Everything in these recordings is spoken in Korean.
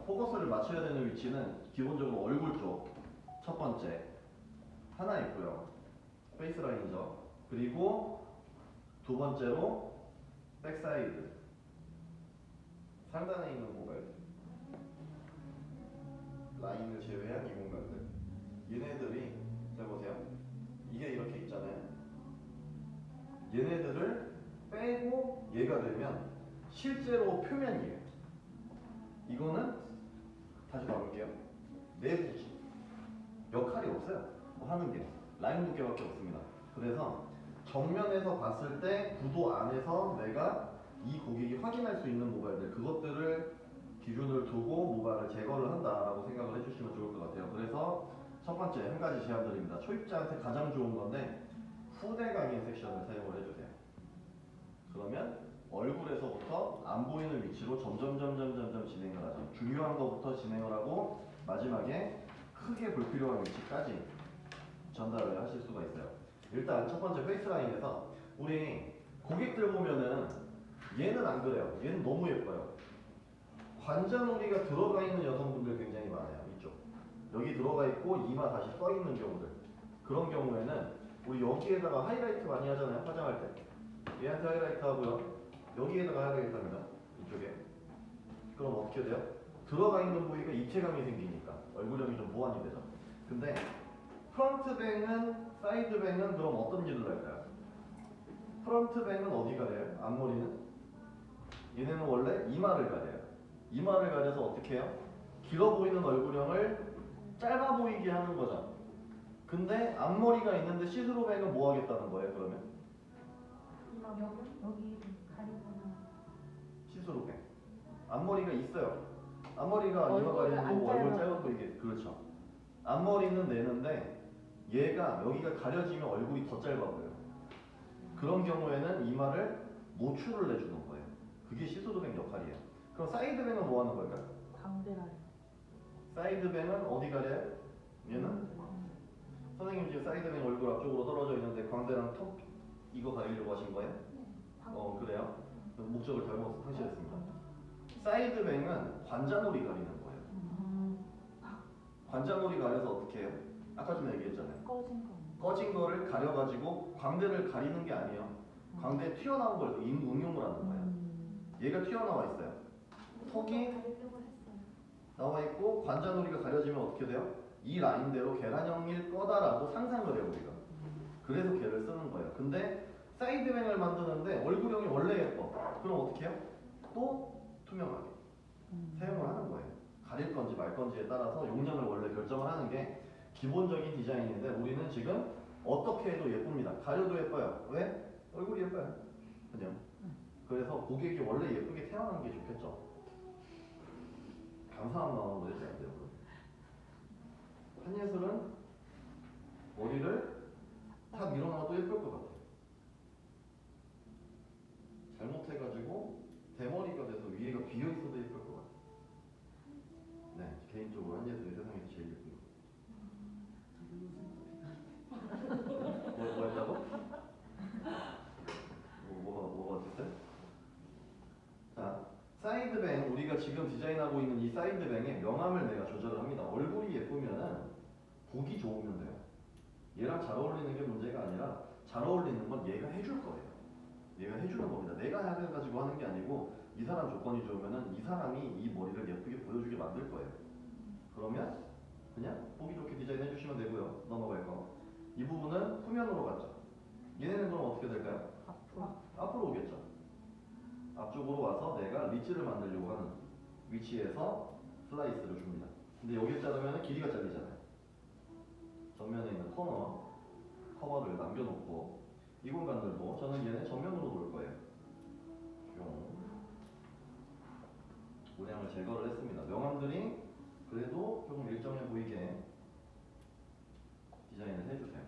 포커스를 맞춰야 되는 위치는 기본적으로 얼굴 쪽 첫 번째 하나 있고요. 페이스 라인이죠. 그리고 두 번째로 백사이드 상단에 있는 모발 라인을 제외한 이 공간들 얘네들이 잘 보세요. 이게 이렇게 있잖아요. 얘네들을 빼고 얘가 되면 실제로 표면이에요. 이거는 다시 봐볼게요. 내부지 역할이 없어요. 뭐 하는 게 라인 두께밖에 없습니다. 그래서 정면에서 봤을 때 구도 안에서 내가 이 고객이 확인할 수 있는 모발들 그것들을 기준을 두고 모발을 제거를 한다라고 생각을 해주시면 좋을 것 같아요. 그래서 첫 번째 한 가지 제안드립니다. 초입자한테 가장 좋은 건데 후대 강의 섹션을 사용을 해주세요. 그러면 얼굴에서부터 안 보이는 위치로 점점 진행을 하죠. 중요한 것부터 진행을 하고 마지막에 크게 불필요한 위치까지 전달을 하실 수가 있어요. 일단 첫 번째 페이스라인에서 우리 고객들 보면은 얘는 안 그래요. 얘는 너무 예뻐요. 관자놀이가 들어가 있는 여성분들 굉장히 많아요. 이쪽 여기 들어가 있고 이마 다시 떠 있는 경우들 그런 경우에는 우리 여기에다가 하이라이트 많이 하잖아요. 화장할 때 얘한테 하이라이트 하고요. 여기에다가 하이라이트 합니다. 이쪽에. 그럼 어떻게 돼요? 들어가 있는 부위가 입체감이 생기니까 얼굴형이 좀 보완이 되죠. 근데 프런트뱅은 사이드뱅은 그럼 어떤 일을 할까요? 프런트뱅은 어디 가려요? 앞머리는? 얘네는 원래 이마를 가려요. 이마를 가려서 어떻게 해요? 길어 보이는 얼굴형을 짧아 보이게 하는 거죠. 근데 앞머리가 있는데 시스루뱅은 뭐 하겠다는 거예요? 그러면? 여기 가리거나 시스루뱅. 앞머리가 있어요. 앞머리가 이마 얼굴을 가리는 안 거고 얼굴 짧아 짧아 보이게. 그렇죠. 앞머리는 내는데 얘가 여기가 가려지면 얼굴이 더 짧아 보여요. 그런 경우에는 이마를 노출을 내주는 거예요. 그게 시스루뱅 역할이에요. 그럼 사이드뱅은 뭐 하는 걸까요? 광대라요. 사이드뱅은 어디 가려요? 얘는? 선생님 지금 사이드뱅 얼굴 앞쪽으로 떨어져 있는데 광대랑 턱 이거 가리려고 하신 거예요? 그래요? 목적을 잘못 상실했습니다. 사이드뱅은 관자놀이 가리는 거예요. 관자놀이 가려서 어떻게 해요? 아까 전에 얘기했잖아요. 꺼진 거를 가려가지고 광대를 가리는 게 아니에요. 광대 튀어나온 걸 응용을 하는 거예요. 얘가 튀어나와 있어요. 턱이 나와 있고 관자놀이가 가려지면 어떻게 돼요? 이 라인대로 계란형일 거다라고 상상을 해요 우리가. 그래서 걔를 쓰는 거예요. 근데 사이드뱅을 만드는데 얼굴형이 원래 예뻐. 그럼 어떻게 해요? 또 투명하게 사용을 하는 거예요. 가릴 건지 말 건지에 따라서 용량을 원래 결정을 하는 게 기본적인 디자인인데 우리는 지금 어떻게 해도 예쁩니다. 가려도 예뻐요. 왜? 얼굴이 예뻐요. 그냥. 그래서 고객이 원래 예쁘게 태어난 게 좋겠죠. 감사한 마음으로 해줘야 돼요. 한예슬은 머리를 탁 밀어놔도 예쁠 것 같아요. 잘못해가지고 대머리가 돼서 위에가 비어있어도 예쁠 것 같아요. 네, 개인적으로 한예슬이 세상에서 제일 예쁜 거. 뭐 했다고? 뭐가 어땠어요? 자, 사이드뱅, 우리가 지금 디자인하고 있는 이 사이드뱅의 명암을 내가 조절을 합니다. 얼굴이 예쁘면은 보기 좋으면 돼요. 얘랑 잘 어울리는 게 문제가 아니라 잘 어울리는 건 얘가 해줄 거예요. 얘가 해주는 겁니다. 내가 해가지고 하는 게 아니고 이 사람 조건이 좋으면은 이 사람이 이 머리를 예쁘게 보여주게 만들 거예요. 그러면 그냥 보기 좋게 디자인해 주시면 되고요. 넘어갈 거. 이 부분은 후면으로 갔죠. 얘네는 그럼 어떻게 될까요? 앞으로 오겠죠. 앞쪽으로 와서 내가 리치를 만들려고 하는 위치에서 슬라이스를 줍니다. 근데 여기 자르면 길이가 잘리잖아요. 전면에 있는 코너 커버를 남겨놓고 이 공간들도 저는 얘네 정면으로 놓을 거예요. 모양을 제거를 했습니다. 명암들이 그래도 조금 일정해 보이게 디자인을 해주세요.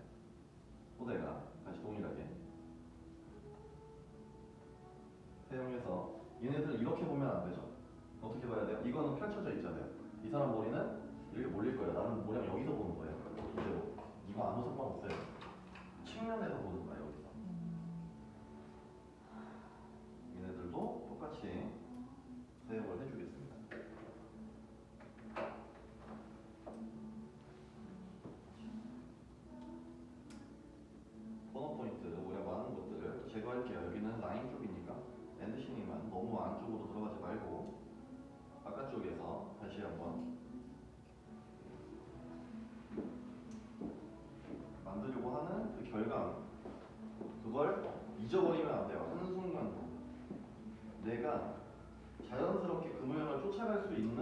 후대가 다시 동일하게 사용해서 얘네들 이렇게 보면 안 되죠. 어떻게 봐야 돼요? 이거는 펼쳐져 있잖아요. 이 사람 머리는 이렇게 몰릴 거예요. 나는 모양 여기서 보는 거예요. 이대로. 이거 아무 상관없어요. 측면에서 보는 거예요. 여기서. 얘네들도 똑같이 사용을 해주겠습니다.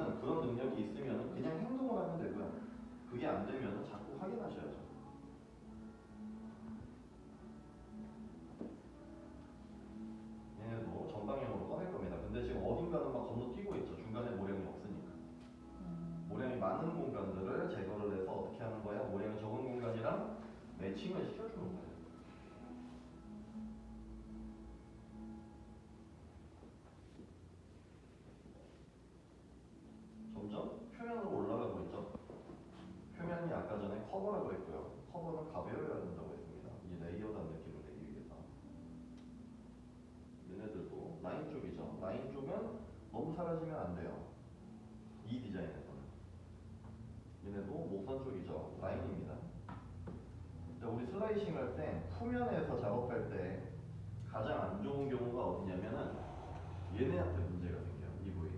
그러면은 그런 능력이 있으면 그냥 행동을 하면 되고요. 그게 안 되면 자꾸 확인하셔야죠. 얘네도 전방향으로 꺼낼 겁니다. 근데 지금 어딘가는 막 건너뛰고 있죠. 중간에 모량이 없으니까. 모량이 많은 공간들을 제거를 해서 어떻게 하는 거야? 모량이 적은 공간이랑 매칭을 시켜주는 거예요. 점점 표면으로 올라가고 있죠. 표면이 아까 전에 커버라고 했고요. 커버는 가벼워야 된다고 했습니다. 이 레이어드한 느낌을 내기 위해서. 얘네들도 라인 쪽이죠. 라인 쪽은 너무 사라지면 안 돼요. 이 디자인에서는. 얘네도 목선 쪽이죠. 라인입니다. 자, 우리 슬라이싱 할 때 후면에서 작업할 때 가장 안 좋은 경우가 어디냐면은 얘네한테 문제가 생겨요. 이 부위.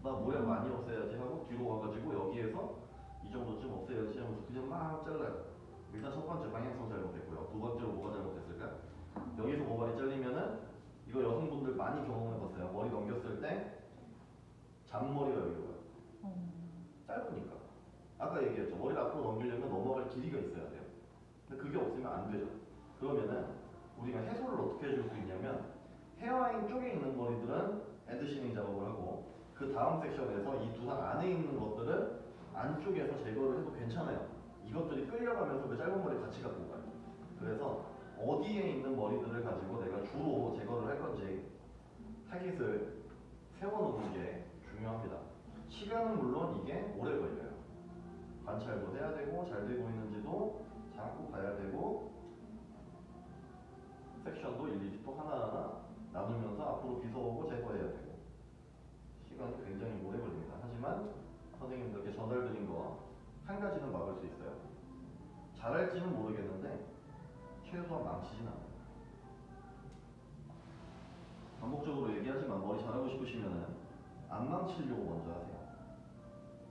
나 모양 많이 없애야지 하고 뒤로 와가지고 여기에서 이 정도쯤 없애야지 하면서 그냥 막 잘라요. 일단 첫 번째 방향성 잘못됐고요. 두 번째로 뭐가 잘못됐을까? 여기서 모발이 잘리면은 이거 여성분들 많이 경험해봤어요. 머리 넘겼을 때 잔머리가 여기로 가요. 짧으니까. 아까 얘기했죠. 머리를 앞으로 넘기려면 넘어갈 길이가 있어야 돼요. 근데 그게 없으면 안 되죠. 그러면은 우리가 해소를 어떻게 해줄 수 있냐면 헤어라인 쪽에 있는 머리들은 엔드시닝 작업을 하고 그 다음 섹션에서 이 두상 안에 있는 것들을 안쪽에서 제거를 해도 괜찮아요. 이것들이 끌려가면서 그 짧은 머리 같이 갖고 가요. 그래서 어디에 있는 머리들을 가지고 내가 주로 제거를 할 건지 타깃을 세워놓는 게 중요합니다. 시간은 물론 이게 오래 걸려요. 관찰도 해야 되고 잘 되고 있는지도 자꾸 봐야 되고 섹션도 일일이 또 하나하나 나누면서 앞으로 비서오고 제거해야 되고 시간이 굉장히 오래 걸립니다. 하지만 선생님들께 전달드린 거 한 가지는 막을 수 있어요. 잘할지는 모르겠는데 최소한 망치진 않아요. 반복적으로 얘기하지만 머리 잘하고 싶으시면은 안 망치려고 먼저 하세요.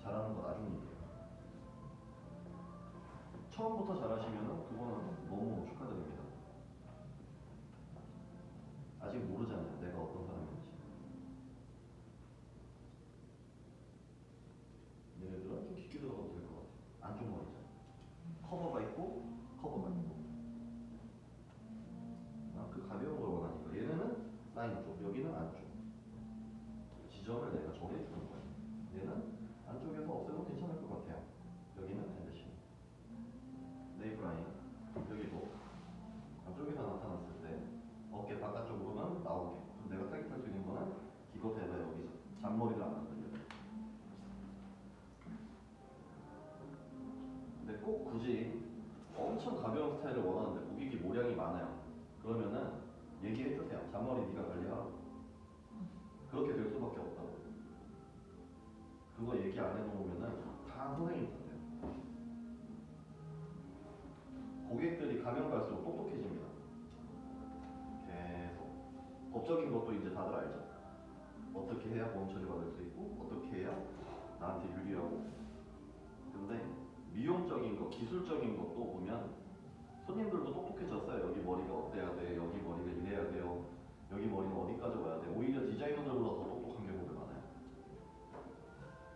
잘하는 거 나중 얘기해요. 처음부터 잘하시면은 그거는 너무 축하드립니다. 아직 모르잖아요. 내가 어떤 사람인지. 얘네들은 좀 깊게 들어가도 될 것 같아요. 안쪽 머리죠. 커버가 있고 커버가 있고. 그 가벼운 걸 원하니까. 얘네는 라인 쪽, 여기는 안쪽. 지점을 내가 정해주는 거예요. 얘는 안쪽에서 없애도 괜찮을 것 같아요. 여기는 핸드싱. 네이프 라인. 여기도 안쪽에서 나타났을 때 어깨 바깥쪽으로는 나오게. 그럼 내가 타깃할 수 있는 거는 기껏해야 여기서 잔머리가 안 흔들려요. 근데 꼭 굳이 엄청 가벼운 스타일을 원하는데 고객이 모량이 많아요. 그러면은 얘기해 주세요. 잔머리 네가 관리하라고. 그렇게 될 수밖에 없다고. 그거 얘기 안 해놓으면은 다 선생님 탓해요. 고객들이 가면 갈수록 똑똑해집니다. 계속. 법적인 것도 이제 다들 알죠. 어떻게 해야 보험 처리받을 수 있고 어떻게 해야 나한테 유리하고. 근데 미용적인 거, 기술적인 것도 보면 손님들도 똑똑해졌어요. 여기 머리가 어때야 돼, 여기 머리가 이래야 돼요, 여기 머리는 어디까지 와야 돼. 오히려 디자이너들보다 더 똑똑한 경우도 많아요.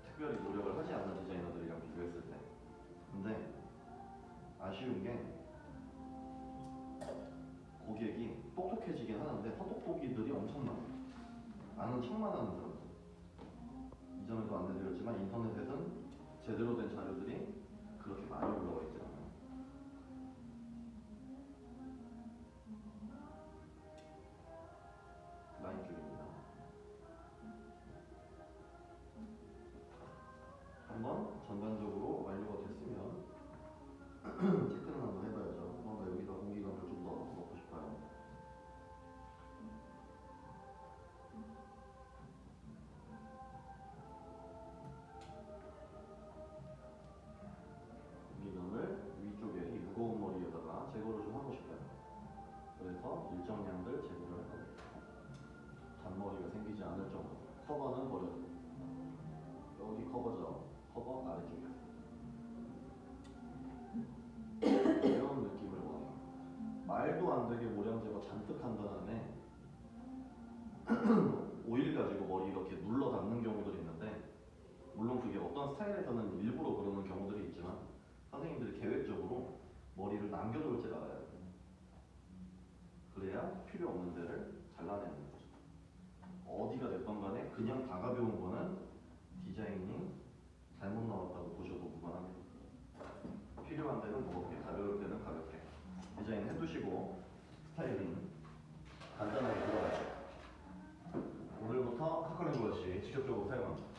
특별히 노력을 하지 않는 디자이너들이랑 비교했을 때. 근데 아쉬운 게 고객이 똑똑해지긴 하는데 헛똑똑이들이 엄청나요. 아는 척만 하는 사람들. 이전에도 안내드렸지만 인터넷에는 제대로 된 자료들이 그렇게 많이 올라와 있지 않아요. 라인 쪽입니다. 한번 전반적으로 완료가 됐으면 체크는 한번 해봐야죠. 뭔가 여기다 공기감을 좀 더 넣고 싶어요. 공기감을 위쪽에 이 무거운 머리에다가 제거를 좀 하고 싶어요. 그래서 일정량들 제거를 할 겁니다. 잔머리가 생기지 않을 정도. 커버는 버려주고. 여기 커버죠. 커버 아래쪽에. 이런 느낌을 원해요. 말도 안 되게 모량 제거 잔뜩 한 다음에 오일 가지고 머리 이렇게 눌러 담는 경우들이 있는데 그게 어떤 스타일에서는 일부러 그러는 경우들이 있지만 선생님들이 계획적으로 머리를 남겨놓을 줄 알아야 돼요. 그래야 필요 없는 데를 잘라내는 거죠. 어디가 됐건 간에 그냥 다 가벼운 거는 디자인이 잘못 나왔다고 보셔도 무관합니다. 필요한 데는 무겁게, 가벼울 때는 가볍게 디자인 해두시고 스타일링 간단하게 들어가죠. 오늘부터 카컬링 브러쉬 직접적으로 사용합니다.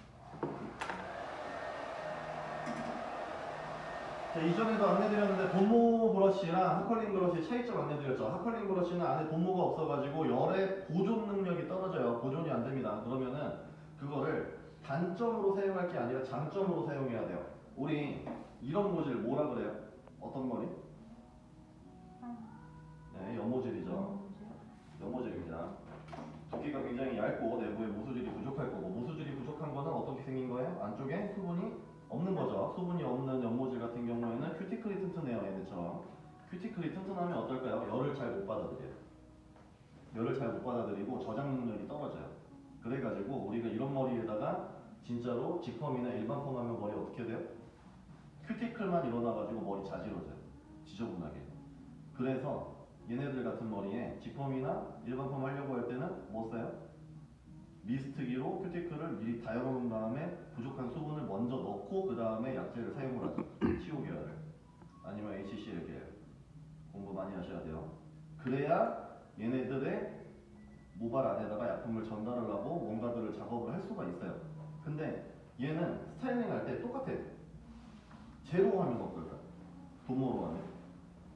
자, 이전에도 안내드렸는데 본모 브러쉬랑 하컬링 브러쉬 차이점 안내드렸죠. 하컬링 브러쉬는 안에 본모가 없어가지고 열의 보존 능력이 떨어져요. 보존이 안 됩니다. 그러면은 그거를 단점으로 사용할 게 아니라 장점으로 사용해야 돼요. 우리 이런 모질 뭐라 그래요? 어떤 머리? 네, 연모질이죠. 연모질입니다. 두께가 굉장히 얇고 내부에 모수질이 부족할 거고, 모수질이 부족한 거는 어떻게 생긴 거예요? 안쪽에 수분이 없는 거죠. 수분이 없는 연모질 같은 경우에는 큐티클이 튼튼해요. 얘네처럼. 큐티클이 튼튼하면 어떨까요? 열을 잘 못 받아들여요. 열을 잘 못 받아들이고 저장 능력이 떨어져요. 그래가지고 우리가 이런 머리에다가 진짜로 직펌이나 일반 펌 하면 머리 어떻게 돼요? 큐티클만 일어나가지고 머리 자지러져요. 지저분하게. 그래서 얘네들 같은 머리에 직펌이나 일반 펌 하려고 할 때는 뭐 써요? 미스트기로 큐티클을 미리 다 열어놓은 다음에 부족한 수분을 먼저 넣고 그 다음에 약재를 사용을 하죠. TO 계열을 아니면 HCl 계열 공부 많이 하셔야 돼요. 그래야 얘네들의 모발 안에다가 약품을 전달을 하고 뭔가들을 작업을 할 수가 있어요. 근데 얘는 스타일링 할 때 똑같아요. 제로 하면 어떨까? 도모로 하면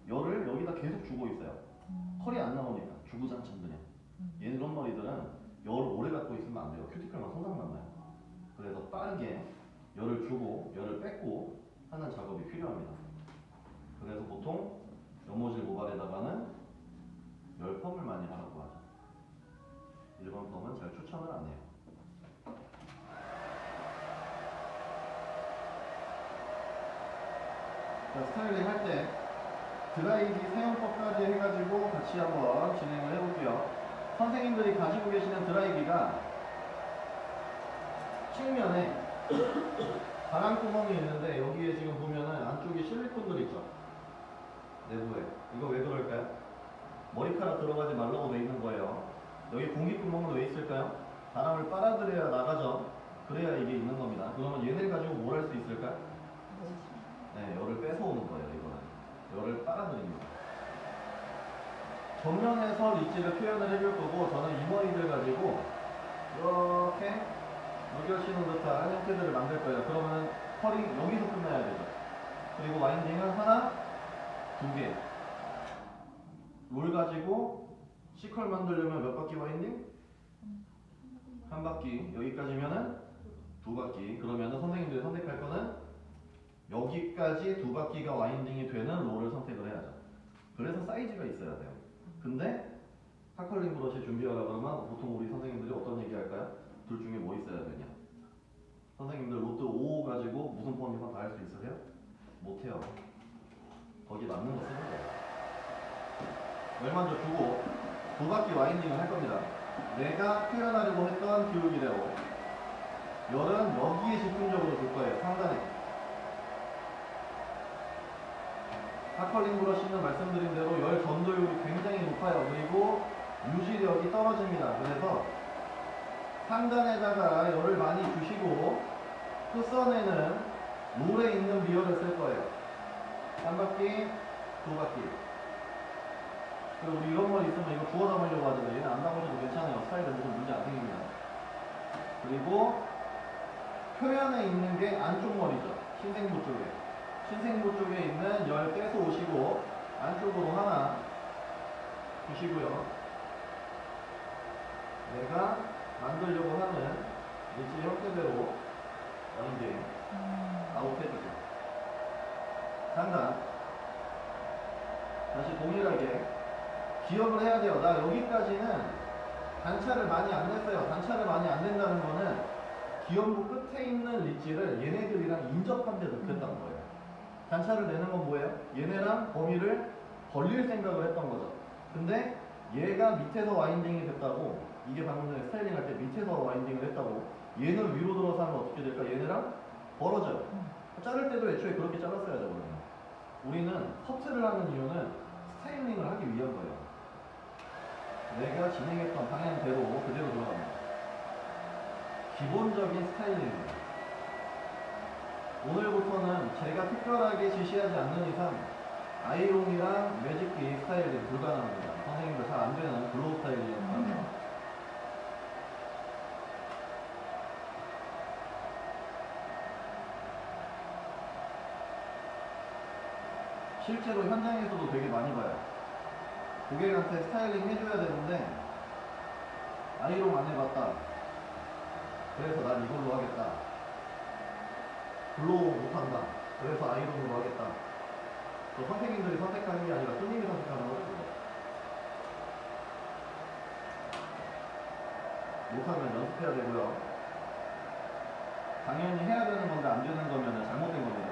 열을 여기다 계속 주고 있어요. 컬이 안 나오니까 주구장창 그냥. 얘는 이런 머리들은 열을 오래 갖고 있으면 안 돼요. 큐티클만 손상만 나요. 그래서 빠르게 열을 주고 열을 뺏고 하는 작업이 필요합니다. 그래서 보통 연모질 모발에다가는 열펌을 많이 하라고 하죠. 일반 펌은 잘 추천을 안 해요. 자, 스타일링 할 때 드라이기 사용법까지 해가지고 같이 한번 진행을 해볼게요. 선생님들이 가지고 계시는 드라이기가 측면에 바람구멍이 있는데 여기에 지금 보면은 안쪽에 실리콘들 있죠. 내부에. 이거 왜 그럴까요? 머리카락 들어가지 말라고 돼 있는 거예요. 여기 공기구멍은 왜 있을까요? 바람을 빨아들여야 나가죠. 그래야 이게 있는 겁니다. 그러면 얘네 가지고 뭘 할 수 있을까요? 네, 열을 뺏어오는 거예요. 이거는 열을 빨아들입니다. 정면에서 리치를 표현을 해줄 거고, 저는 이 머리들 가지고 이렇게 무결시는 듯한 형태들을 만들 거예요. 그러면 컬이 여기서 끝나야 되죠. 그리고 와인딩은 하나, 두 개. 뭘 가지고 C컬 만들려면 몇 바퀴 와인딩? 한 바퀴. 여기까지면은 두 바퀴. 그러면은 선생님들이 선택할 거는 여기까지 두 바퀴가 와인딩이 되는 롤을 선택을 해야죠. 그래서 사이즈가 있어야 돼요. 근데 카컬링 브러쉬 준비하라 그러면 보통 우리 선생님들이 어떤 얘기 할까요? 둘 중에 뭐 있어야 되냐? 선생님들 로트 5 가지고 무슨 펌 이상 다 할 수 있으세요? 못해요. 거기 맞는 거 쓰는 거예요. 열 먼저 주고 두 바퀴 와인딩을 할 겁니다. 내가 표현하려고 했던 기울기대로 열은 여기에 집중적으로 줄 거예요. 상단에. 카컬링 브러쉬는 말씀드린 대로 열 전도율이 굉장히 높아요. 그리고 유지력이 떨어집니다. 그래서 상단에다가 열을 많이 주시고 끝선에는 롤에 있는 미열을 쓸 거예요. 한 바퀴, 두 바퀴. 그리고 우리 이런 머리 있으면 이거 주워 담으려고 하잖아요. 얘는 안 담으셔도 괜찮아요. 스타일은 무슨 문제 안 생깁니다. 그리고 표면에 있는 게 안쪽 머리죠. 신생부 쪽에. 신생부 쪽에 있는 열 빼서 오시고 안쪽으로 하나 주시고요. 내가 만들려고 하는 일지 형태대로 와인딩 아웃해주죠. 상단. 다시 동일하게 기억을 해야 돼요. 나 여기까지는 단차를 많이 안 냈어요. 단차를 많이 안 낸다는 거는 기연부 끝에 있는 리치를 얘네들이랑 인접한 데 넣겠다는 거예요. 단차를 내는 건 뭐예요? 얘네랑 범위를 벌릴 생각을 했던 거죠. 근데 얘가 밑에서 와인딩이 됐다고, 이게 방금 전에 스타일링 할 때 밑에서 와인딩을 했다고, 얘는 위로 들어서 하면 어떻게 될까? 얘네랑 벌어져요. 자를 때도 애초에 그렇게 잘랐어야죠. 그러면. 우리는 커트를 하는 이유는 스타일링을 하기 위한 거예요. 내가 진행했던 방향대로 그대로 돌아갑니다. 기본적인 스타일링입니다. 오늘부터는 제가 특별하게 지시하지 않는 이상 아이롱이랑 매직기 스타일링 불가능합니다. 선생님들 잘 안 되는 블로우 스타일링을 합니다. 실제로 현장에서도 되게 많이 봐요. 고객한테 스타일링 해줘야 되는데 아이롱 안 해봤다. 그래서 난 이걸로 하겠다. 블로우 못한다. 그래서 아이롱으로 하겠다. 또 선생님들이 선택하는 게 아니라 손님이 선택하는 거죠. 못하면 연습해야 되고요. 당연히 해야 되는 건데 안 되는 거면 잘못된 겁니다.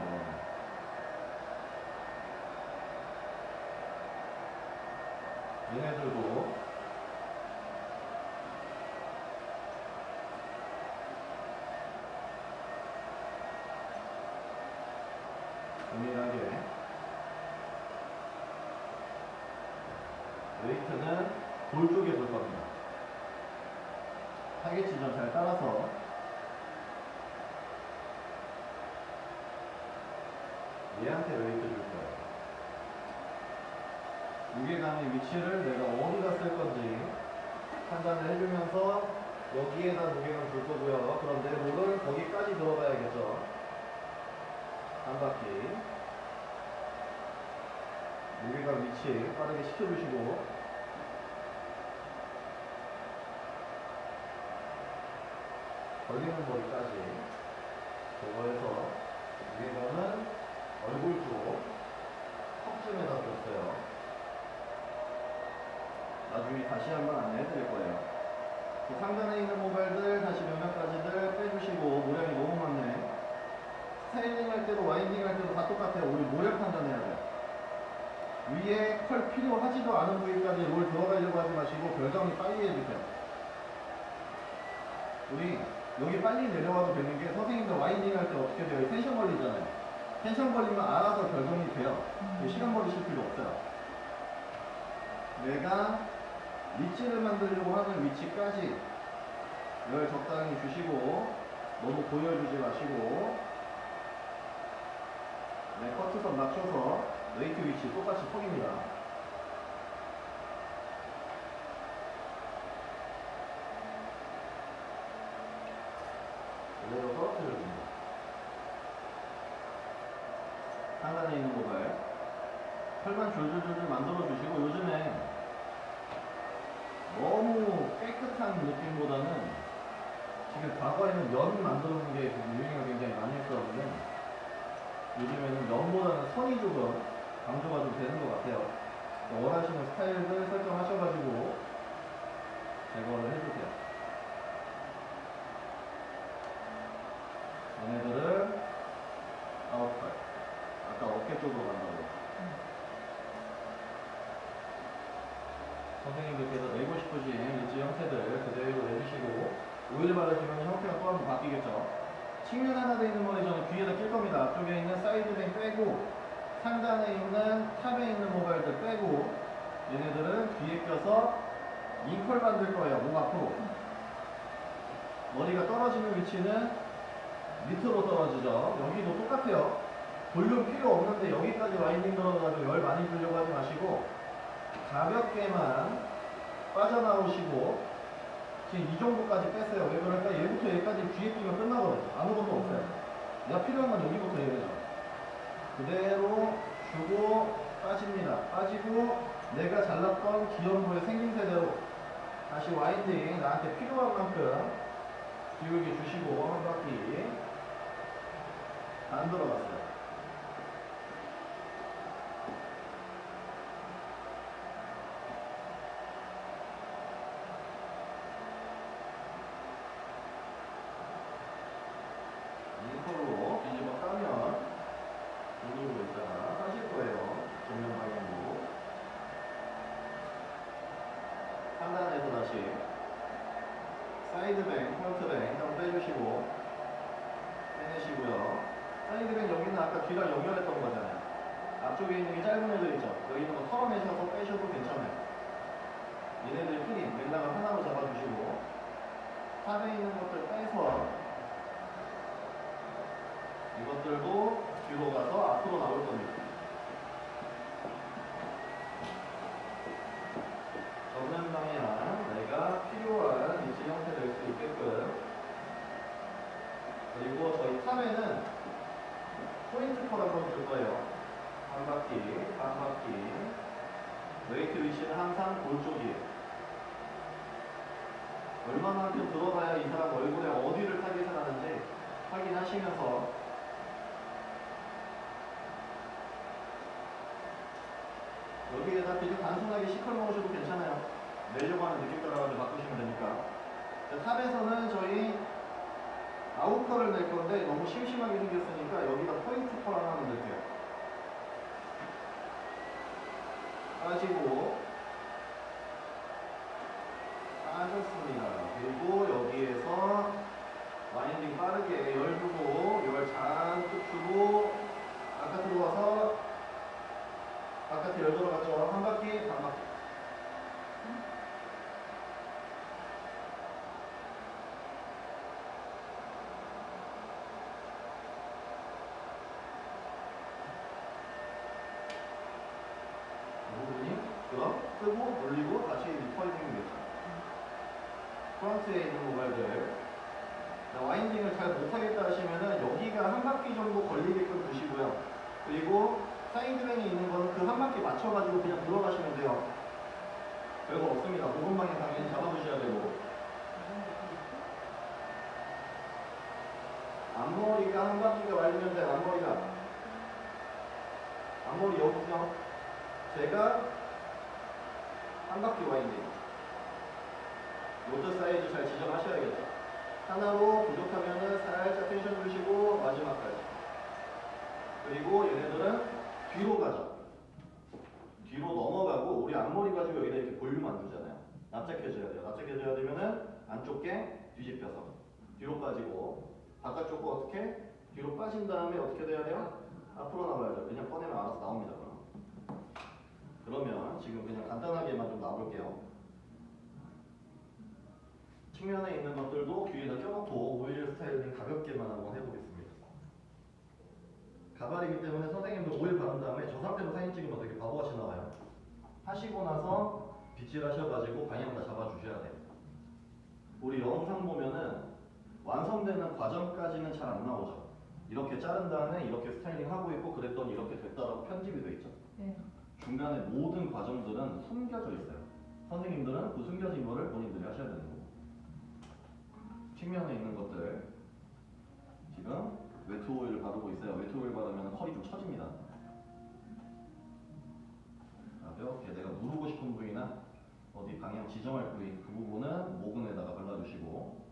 얘네들도 동일하게 웨이트는 돌 쪽에 볼 겁니다. 타겟 지점 잘 따라서 얘한테 웨이트 줄 거예요. 무게감의 위치를 내가 어디다 쓸 건지 판단을 해주면서 여기에다 무게감 줄 거고요. 그런데 롤은 거기까지 들어가야겠죠. 한 바퀴. 무게감 위치 빠르게 시켜주시고 걸리는 거리까지 저거에서 무게감은 얼굴 쪽 턱쯤에다 줬어요. 나중에 다시 한번 안내해 드릴 거예요. 상단에 있는 모발들 다시 몇몇 가지들 빼주시고 모량이 너무 많네. 스타일링 할 때도 와인딩 할 때도 다 똑같아요. 우리 모량 판단해야 돼요. 위에 컬 필요하지도 않은 부위까지 롤 들어가려고 하지 마시고 결정이 빨리 해주세요. 우리 여기 빨리 내려와도 되는 게 선생님들 와인딩 할 때 어떻게 돼요? 텐션 걸리잖아요. 텐션 걸리면 알아서 결정이 돼요. 시간 걸리실 필요 없어요. 내가 밑줄을 만들려고 하는 위치까지 열 적당히 주시고 너무 보여주지 마시고 커트선 맞춰서 웨이트 위치 똑같이 턱입니다. 그대로 떨어뜨려줍니다. 상단에 있는 모발 털만 줄줄줄줄 만들어주시고 요즘에 너무 깨끗한 느낌보다는 지금 과거에는 연 만드는 게 유행을 굉장히 많이 했었는데 요즘에는 연보다는 선이 조금 강조가 좀 되는 것 같아요. 원하시는 스타일들 설정하셔가지고 제거를 해주세요. 얘네들은 아웃컬. 아까 어깨 쪽으로 간다고. 선생님들께서 내고 싶으신 리치 형태들 그대로 내주시고 오일 바르시면 형태가 또 한 번 바뀌겠죠. 측면 하나 돼 있는 머리 저는 귀에다 낄 겁니다. 앞쪽에 있는 사이드뱅 빼고 상단에 있는 탑에 있는 모발들 빼고 얘네들은 귀에 껴서 잉컬 만들 거예요. 목 앞으로. 머리가 떨어지는 위치는 밑으로 떨어지죠. 여기도 똑같아요. 볼륨 필요 없는데 여기까지 와인딩 들어가지고 열 많이 주려고 하지 마시고 가볍게만 빠져나오시고 지금 이 정도까지 뺐어요. 왜 그럴까? 얘부터 얘까지 귀에 끼면 끝나거든요. 아무것도 없어요. 내가 필요한 건 여기부터 얘죠. 그대로 주고 빠집니다. 빠지고 내가 잘랐던 기연부의 생김새대로 다시 와인딩 나한테 필요한 만큼 기울게 주시고 한 바퀴 안 들어갔어요. 잉컬로 뒤집어 까면 이쪽으로 있다가 하실 거예요. 정면 방향으로. 상단에서 다시 사이드뱅, 프론트뱅 한번 빼주시고 빼내시고요. 아까 귀랑 연결했던 거잖아요. 앞쪽에 있는 게 짧은 애들 있죠. 여기 있는 거 털어내셔서 빼셔도 괜찮아요. 얘네들끼리 맥락을 하나로 잡아주시고 탑에 있는 것들 빼서 이것들도 뒤로 가서 앞으로 나올 겁니다. 전면 방향 내가 필요한 위치 형태 될 수 있게끔. 그리고 저희 탑에는 포인트 컬 한번 줄 거예요. 한 바퀴, 한 바퀴. 웨이트 위치는 항상 골 쪽이에요. 얼마만큼 들어가야 이 사람 얼굴에 어디를 타겟을 하는지 확인하시면서 여기에다 그냥 단순하게 시컬 넣으셔도 괜찮아요. 내려고 하는 느낌 따라가지고 바꾸시면 되니까. 자, 탑에서는 저희 아웃컬을 낼 건데 너무 심심하게 생겼으니까 여기다 포인트 컬 하나 넣을게요. 빠지고 빠졌습니다. 그리고 여기에서 와인딩 빠르게 열 주고 열 잔뜩 주고 바깥으로 와서 바깥에 열 들어갔죠. 한 바퀴 한 바퀴. 이 부분이 그럼 끄고 돌리고 다시 리퍼링이 되죠. 프런트에 있는 모발들. 와인딩을 잘 못하겠다 하시면은 여기가 한 바퀴 정도 걸리게끔 두시고요. 그리고 사이드뱅이 있는 거는 그 한 바퀴 맞춰가지고 그냥 들어가시면 돼요. 별거 없습니다. 모든 방향 당연히 잡아주셔야 되고. 앞머리가 한 바퀴가 말리면 돼. 앞머리가. 앞머리 여기서 제가 한 바퀴 와인딩. 로드 사이즈 잘 지정하셔야겠죠. 하나로 부족하면은 살짝 텐션 주시고 마지막까지. 그리고 얘네들은 뒤로 가죠. 뒤로 넘어가고 우리 앞머리 가지고 여기다 이렇게 볼륨 안 주잖아요. 납작해져야 돼요. 납작해져야 되면은 안쪽 게 뒤집혀서 뒤로 빠지고 바깥쪽 거 어떻게? 뒤로 빠진 다음에 어떻게 돼야 돼요? 앞으로 나와야죠. 그냥 꺼내면 알아서 나옵니다. 그러면 지금 그냥 간단하게만 좀 나볼게요. 측면에 있는 것들도 귀에다 껴놓고 오일 스타일링 가볍게만 한번 해보겠습니다. 가발이기 때문에 선생님도 오일 바른 다음에 저 상태로 사진 찍으면 되게 바보같이 나와요. 하시고 나서 빗질 하셔가지고 방향 다 잡아주셔야 돼요. 우리 영상 보면은 완성되는 과정까지는 잘 안 나오죠. 이렇게 자른 다음에 이렇게 스타일링 하고 있고 그랬더니 이렇게 됐다라고 편집이 돼 있죠. 네. 중간에 모든 과정들은 숨겨져 있어요. 선생님들은 그 숨겨진 거를 본인들이 하셔야 되는 거고. 측면에 있는 것들 지금 웨트 오일을 바르고 있어요. 웨트 오일 바르면 컬이 좀 처집니다. 가볍게 내가 누르고 싶은 부위나 어디 방향 지정할 부위 그 부분은 모근에다가 발라주시고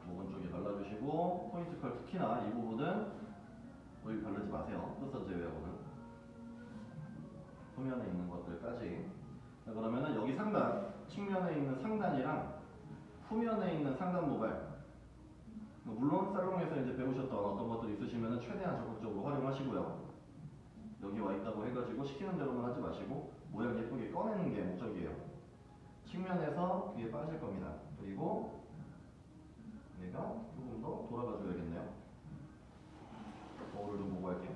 모근 쪽에 발라주시고 포인트 컬 특히나 이 부분은 오일 바르지 마세요. 끝선 제외하고는 후면에 있는 것들까지. 자, 그러면은 여기 상단 측면에 있는 상단이랑 후면에 있는 상단 모발 물론 살롱에서 이제 배우셨던 어떤 것들이 있으시면 최대한 적극적으로 활용하시고요. 여기 와 있다고 해가지고 시키는 대로만 하지 마시고 모양 예쁘게 꺼내는 게 목적이에요. 측면에서 귀에 빠질 겁니다. 그리고 내가 조금 더 돌아가 줘야겠네요. 거울을 좀 보고 할게요.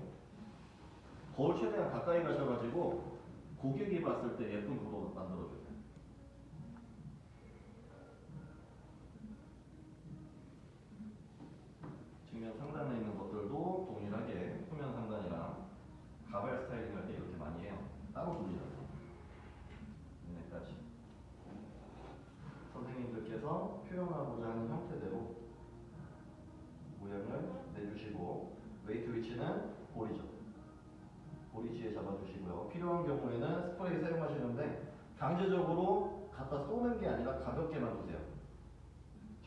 거울 최대한 가까이 가셔가지고 고객이 봤을 때 예쁜 구도 만들어주세요. 측면 상단에 있는 것들도 동일하게 후면 상단이랑 가발 스타일링 할 때 이렇게 많이 해요. 따로 돌리죠. 얘네까지. 선생님들께서 표현하고자 하는 형태대로 모양을 내주시고 웨이트 위치는 볼이죠. 보리지에 잡아주시고요. 필요한 경우에는 스프레이 사용하시는데 강제적으로 갖다 쏘는 게 아니라 가볍게만 두세요.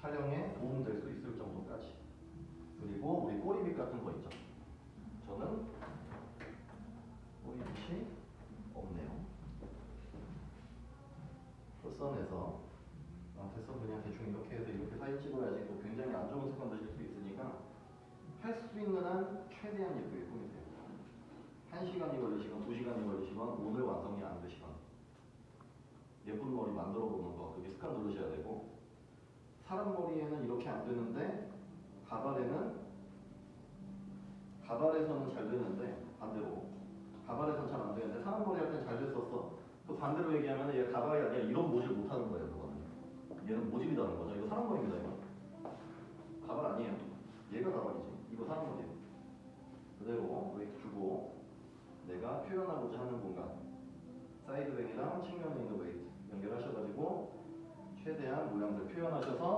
촬영에 도움될 수 있을 정도까지. 그리고 우리 꼬리빗 같은 거 있죠. 저는 꼬리빗이 없네요. 끝선에서 됐어 그냥 대충 이렇게 해서 이렇게 사진 찍어야지 또 굉장히 안 좋은 습관 되실 수 있으니까 할 수 있는 한 최대한 예쁘게 꾸미세요. 1시간이 걸리시건 2시간이 가지시건 오늘 완성이 안 되시건 예쁜 머리 만들어 보는 거 그게 습관 들으셔야 되고, 사람 머리에는 이렇게 안 되는데 가발에서는 잘 되는데 반대로 가발에서는 잘 안 되는데 사람 머리 할 땐 잘 됐었어. 그 반대로 얘기하면 얘 가발이 아니라 이런 모질 못 하는 거예요. 그거는 얘는 모질이라는 거죠. 이거 사람 머리입니다. 이거 가발 아니에요. 얘가 가발이지. 이거 사람 머리예요. 그대로 웨이트 주고 내가 표현하고자 하는 공간 사이드뱅이랑 측면에 있는 웨이트 연결하셔가지고 최대한 모양들 표현하셔서